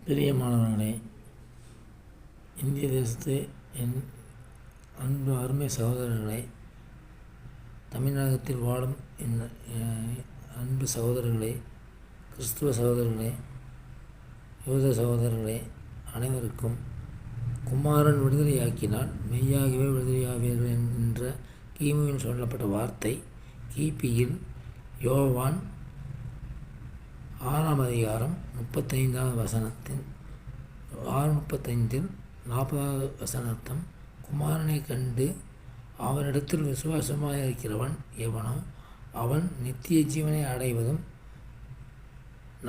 பிரியமானவர்களே, இந்திய தேசத்து என் அன்பு அருமை சகோதரர்களே, தமிழகத்தில் வாழும் அன்பு சகோதரர்களே, கிறிஸ்துவ சகோதரர்களே, யூத சகோதரர்களே அனைவருக்கும் குமாரன் விடுதலையாக்கினால் மெய்யாகவே விடுதலையாவீர்கள் என்கின்ற கிமுவில் சொல்லப்பட்ட வார்த்தை கிபியில் யோவான் 6ஆம் அதிகாரம் 35வது வசனத்தின் 6:35 40வது வசனத்தம், குமாரனை கண்டு அவனிடத்தில் விசுவாசமாக இருக்கிறவன் எவனோ அவன் நித்திய ஜீவனை அடைவதும்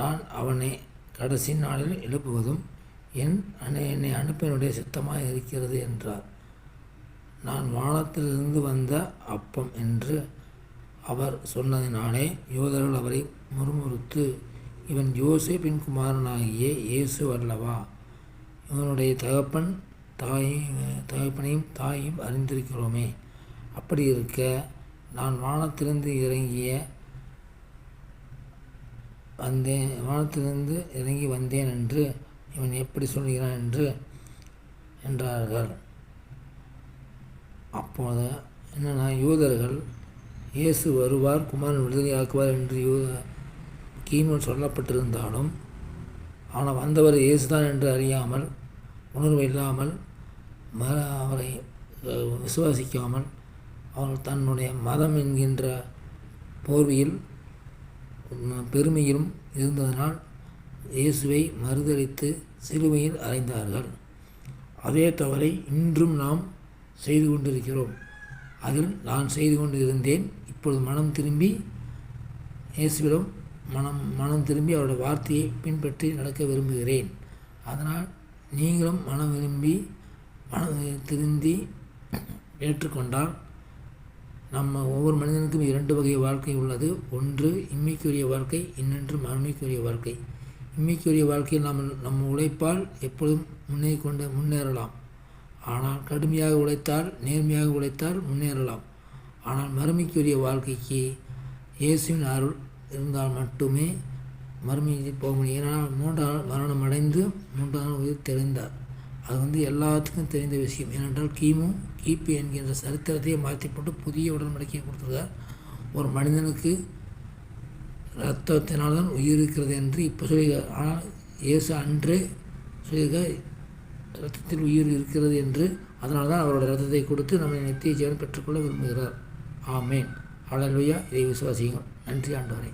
நான் அவனை கடைசி நாளில் எழுப்புவதும் என்னை அனுப்பினுடைய சித்தமாக இருக்கிறது என்றார். நான் வானத்திலிருந்து வந்த அப்பம் என்று அவர் சொன்னதினாலே யூதர்கள் அவரை முறுமுறுத்து, இவன் யோசேப்பின் குமாரனாகிய இயேசு அல்லவா? இவனுடைய தகப்பனையும் தாயையும் அறிந்திருக்கிறோமே. அப்படி இருக்க நான் வானத்திலிருந்து இறங்கி வந்தேன் என்று இவன் எப்படி சொல்கிறான் என்றார்கள். அப்போது என்னன்னா, யூதர்கள் இயேசு வருவார், குமாரன் விடுதலையாக்குவார் என்று கிமுவில் சொல்லப்பட்டிருந்தாலும், ஆனால் வந்தவர் இயேசுதான் என்று அறியாமல், உணர்வு இல்லாமல், அவரை விசுவாசிக்காமல், அவர்கள் தன்னுடைய மதம் என்கின்ற போர்வையில் பெருமையிலும் இருந்ததனால் இயேசுவை மறுதலித்து சிலுவையில் அறைந்தார்கள். அதே தவறை இன்றும் நாம் செய்து கொண்டிருக்கிறோம். அதில் நான் செய்து கொண்டு இருந்தேன். இப்பொழுது மனம் திரும்பி இயேசுவிடம் மனம் திரும்பி அவருடைய வார்த்தையை பின்பற்றி நடக்க விரும்புகிறேன். அதனால் நீங்களும் மனம் திருந்தி ஏற்றுக்கொண்டால், நம்ம ஒவ்வொரு மனிதனுக்கும் 2 வகை வாழ்க்கை உள்ளது. ஒன்று இம்மைக்குரிய வாழ்க்கை, இன்னொன்று மறுமைக்குரிய வாழ்க்கை. இம்மைக்குரிய வாழ்க்கையில் நம்ம உழைப்பால் எப்பொழுதும் முன்னேறலாம். ஆனால் கடுமையாக உழைத்தால், நேர்மையாக உழைத்தால் முன்னேறலாம். ஆனால் மறுமைக்குரிய வாழ்க்கைக்கு இயேசுவின் அருள் இருந்தால் மட்டுமே மறுமைக்கு போக முடியும். ஏன்னால் 3ஆம் நாள் மரணம் அடைந்து 3ஆம் நாள் உயிர் தெளிந்தார். அது எல்லாத்துக்கும் தெரிந்த விஷயம். ஏனென்றால் கிபி என்கின்ற சரித்திரத்தையே மாற்றி போட்டு புதிய உடன்படிக்கையை கொடுத்துருக்கார். ஒரு மனிதனுக்கு இரத்தத்தினால்தான் உயிர் இருக்கிறது என்று இப்போ சொல்லுகிறார். ஆனால் இயேசு அன்றே சொல்லியிருக்கார், இரத்தத்தில் உயிர் இருக்கிறது என்று. அதனால தான் அவருடைய இரத்தத்தை கொடுத்து நம்மை நித்திய ஜீவனை பெற்றுக்கொள்ள விரும்புகிறார். ஆமேன். ஹல்லேலூயா. இதை விசுவாசியுங்கள். நன்றி ஆண்டவரே.